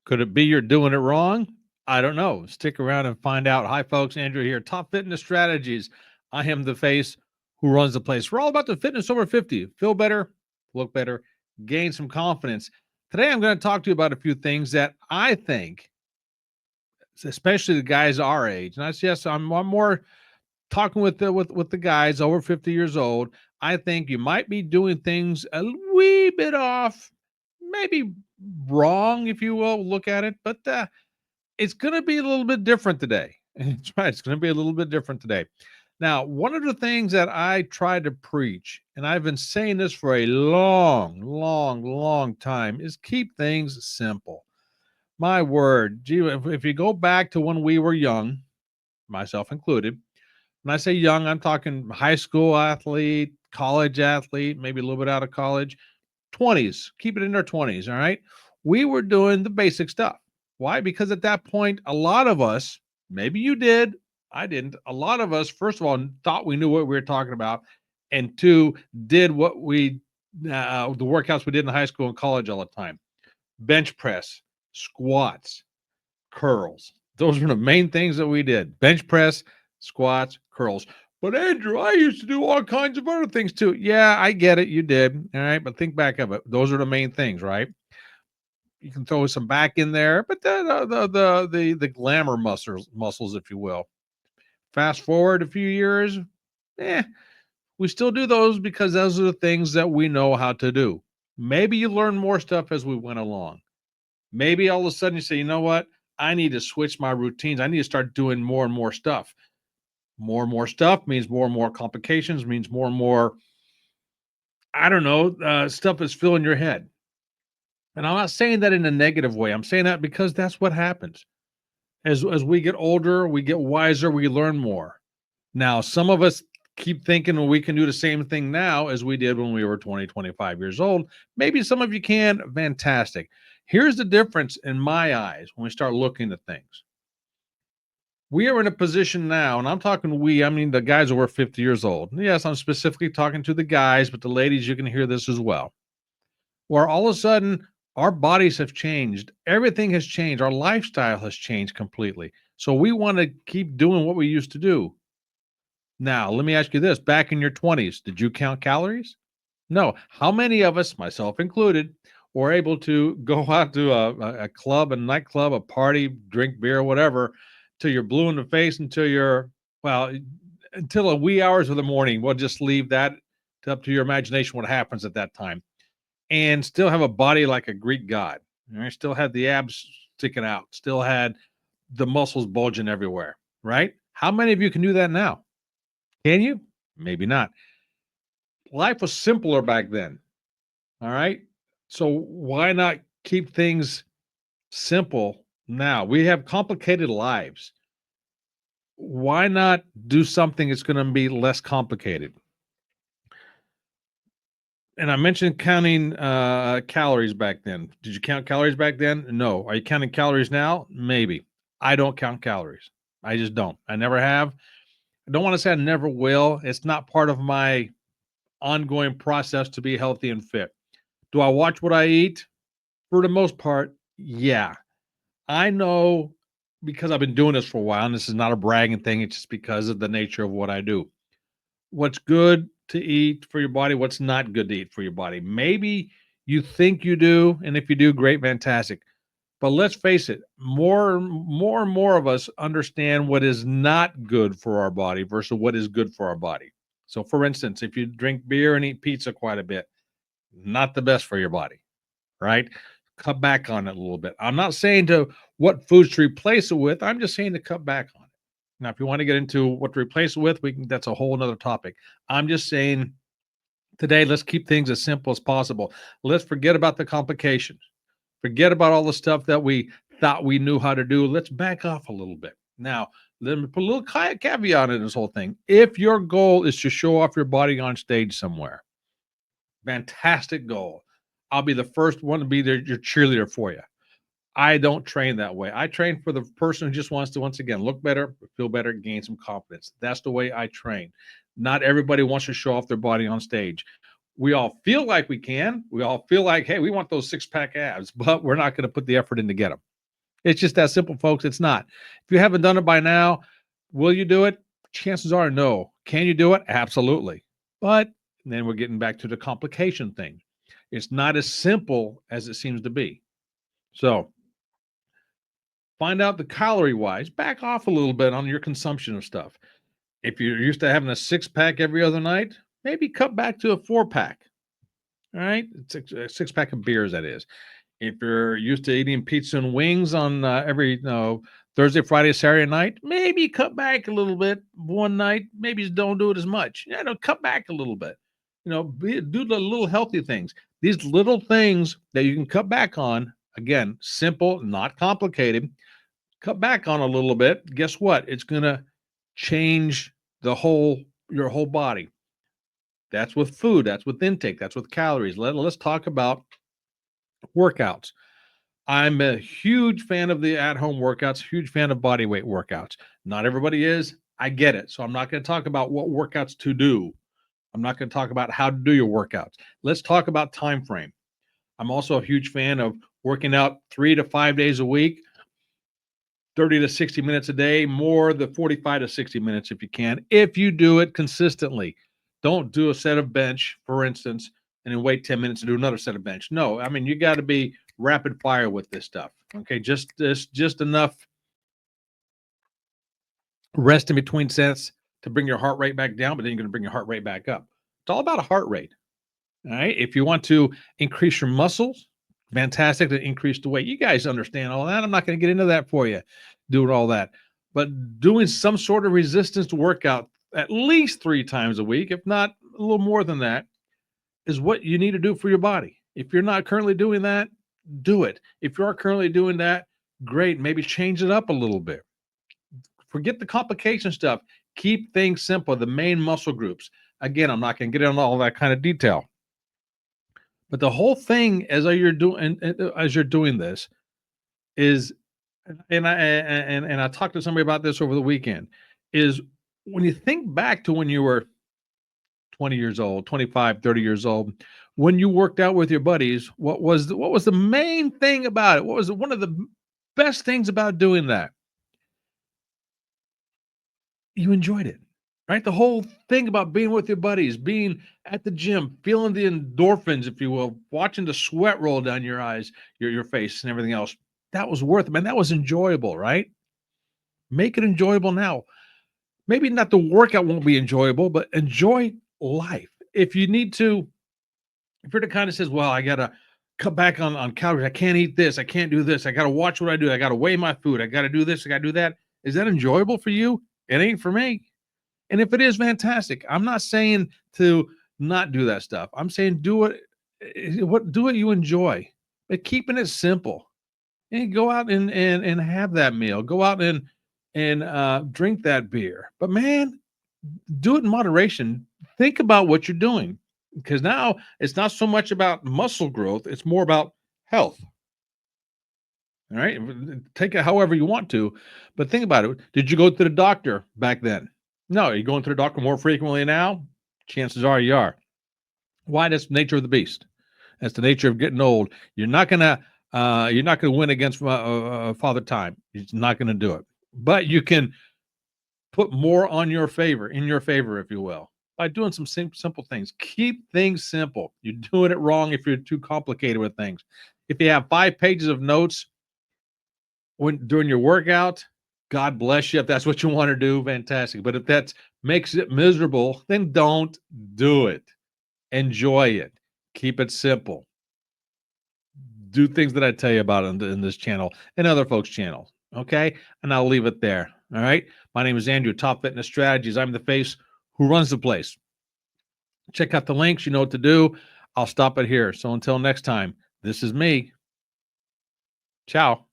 Could it be you're doing it wrong? I don't know. Stick around and find out. Hi, folks. Andrew here. Top Fitness Strategies. I am the face who runs the place. We're all about the fitness over 50. Feel better, look better, gain some confidence. Today, I'm going to talk to you about a few things that I think, especially the guys our age, and yes, I'm more talking with the guys over 50 years old. I think you might be doing things a wee bit off, maybe wrong, if you will, look at it, but it's going to be a little bit different today. That's right. It's going to be a little bit different today. Now, one of the things that I try to preach, and I've been saying this for a long, long, long time, is keep things simple. My word, gee, if you go back to when we were young, myself included, when I say young, I'm talking high school athlete, college athlete, maybe a little bit out of college, 20s, keep it in their 20s. All right. We were doing the basic stuff. Why? Because at that point, a lot of us, maybe you did, I didn't, a lot of us, first of all, thought we knew what we were talking about. And two, did what the workouts we did in high school and college all the time: bench press, squats, curls. Those were the main things that we did: bench press, squats, curls. But Andrew, I used to do all kinds of other things too. Yeah, I get it. You did. All right. But think back of it. Those are the main things, right? You can throw some back in there, but the glamour muscles, if you will. Fast forward a few years, eh, we still do those because those are the things that we know how to do. Maybe you learn more stuff as we went along. Maybe all of a sudden you say, you know what? I need to switch my routines. I need to start doing more and more stuff. More and more stuff means more and more complications, means more and more, I don't know, stuff is filling your head. And I'm not saying that in a negative way. I'm saying that because that's what happens. As we get older, we get wiser, we learn more. Now, some of us keep thinking, well, we can do the same thing now as we did when we were 20, 25 years old. Maybe some of you can. Fantastic. Here's the difference in my eyes when we start looking at things. We are in a position now, and I'm talking we, I mean the guys over 50 years old. Yes, I'm specifically talking to the guys, but the ladies, you can hear this as well. Where all of a sudden our bodies have changed. Everything has changed. Our lifestyle has changed completely. So we want to keep doing what we used to do. Now, let me ask you this. Back in your 20s, did you count calories? No. How many of us, myself included, were able to go out to a club, a nightclub, a party, drink beer, whatever, till you're blue in the face, until you're, well, until the wee hours of the morning? We'll just leave that up to your imagination what happens at that time, and still have a body like a Greek god. Right? Still had the abs sticking out, still had the muscles bulging everywhere, right? How many of you can do that now? Can you? Maybe not. Life was simpler back then. All right. So why not keep things simple now? We have complicated lives. Why not do something that's going to be less complicated? And I mentioned counting calories back then. Did you count calories back then? No. Are you counting calories now? Maybe. I don't count calories. I just don't. I never have. I don't want to say I never will. It's not part of my ongoing process to be healthy and fit. Do I watch what I eat? For the most part, yeah. I know, because I've been doing this for a while, and this is not a bragging thing, it's just because of the nature of what I do. What's good to eat for your body, what's not good to eat for your body. Maybe you think you do, and if you do, great, fantastic. But let's face it, more and more of us understand what is not good for our body versus what is good for our body. So for instance, if you drink beer and eat pizza quite a bit, not the best for your body, right? Cut back on it a little bit. I'm not saying to what foods to replace it with. I'm just saying to cut back on it. Now, if you want to get into what to replace it with, we can. That's a whole nother topic. I'm just saying today, let's keep things as simple as possible. Let's forget about the complications. Forget about all the stuff that we thought we knew how to do. Let's back off a little bit. Now, let me put a little caveat in this whole thing. If your goal is to show off your body on stage somewhere, fantastic goal. I'll be the first one to be there, your cheerleader for you. I don't train that way. I train for the person who just wants to, once again, look better, feel better, gain some confidence. That's the way I train. Not everybody wants to show off their body on stage. We all feel like we can. We all feel like, hey, we want those six pack abs, but we're not going to put the effort in to get them. It's just that simple, folks. It's not. If you haven't done it by now, will you do it? Chances are no. Can you do it? Absolutely. But then we're getting back to the complication thing. It's not as simple as it seems to be. So find out the calorie wise, back off a little bit on your consumption of stuff. If you're used to having a 6 pack every other night, maybe cut back to a 4 pack. All right. A 6 pack of beers, that is. If you're used to eating pizza and wings on every Thursday, Friday, Saturday night, maybe cut back a little bit one night. Maybe just don't do it as much. Cut back a little bit. Do the little healthy things. These little things that you can cut back on. Again, simple, not complicated. Cut back on a little bit. Guess what? It's gonna change your whole body. That's with food. That's with intake. That's with calories. Let's talk about workouts. I'm a huge fan of the at-home workouts, huge fan of body weight workouts. Not everybody is. I get it. So I'm not going to talk about what workouts to do. I'm not going to talk about how to do your workouts. Let's talk about time frame. I'm also a huge fan of working out 3 to 5 days a week, 30 to 60 minutes a day, more the 45 to 60 minutes if you can, if you do it consistently. Don't do a set of bench, for instance, and then wait 10 minutes to do another set of bench. No, I mean, you got to be rapid fire with this stuff. Okay, just enough rest in between sets to bring your heart rate back down, but then you're going to bring your heart rate back up. It's all about a heart rate. All right. If you want to increase your muscles, fantastic to increase the weight. You guys understand all that. I'm not going to get into that for you, doing all that. But doing some sort of resistance workout at least 3 times a week, if not a little more than that, is what you need to do for your body. If you're not currently doing that, do it. If you are currently doing that, great. Maybe change it up a little bit. Forget the complication stuff. Keep things simple. The main muscle groups. Again, I'm not going to get into all that kind of detail. But the whole thing as you're doing this is, and I talked to somebody about this over the weekend, is when you think back to when you were 20 years old, 25, 30 years old, when you worked out with your buddies, what was the main thing about it? What was one of the best things about doing that? You enjoyed it, right? The whole thing about being with your buddies, being at the gym, feeling the endorphins, if you will, watching the sweat roll down your eyes, your face, and everything else. That was worth it, man. That was enjoyable, right? Make it enjoyable now. Maybe not the workout won't be enjoyable, but enjoy life. If you need to, if you're the kind that says, well, I gotta cut back on calories, I can't eat this, I can't do this, I gotta watch what I do, I gotta weigh my food, I gotta do this, I gotta do that. Is that enjoyable for you? It ain't for me. And if it is, fantastic. I'm not saying to not do that stuff. I'm saying do it do what you enjoy. But keeping it simple. And go out and have that meal. Go out and drink that beer. But man, do it in moderation. Think about what you're doing. Because now it's not so much about muscle growth, it's more about health. All right. Take it however you want to. But think about it. Did you go to the doctor back then? No. Are you going to the doctor more frequently now? Chances are you are. Why? That's the nature of the beast. That's the nature of getting old. You're not gonna win against Father Time. He's not gonna do it. But you can put more in your favor, if you will, by doing some simple things. Keep things simple. You're doing it wrong if you're too complicated with things. If you have 5 pages of notes during your workout, God bless you. If that's what you want to do, fantastic. But if that makes it miserable, then don't do it. Enjoy it. Keep it simple. Do things that I tell you about in this channel and other folks' channels. Okay. And I'll leave it there. All right. My name is Andrew, Top Fitness Strategies. I'm the face who runs the place. Check out the links. You know what to do. I'll stop it here. So until next time, this is me. Ciao.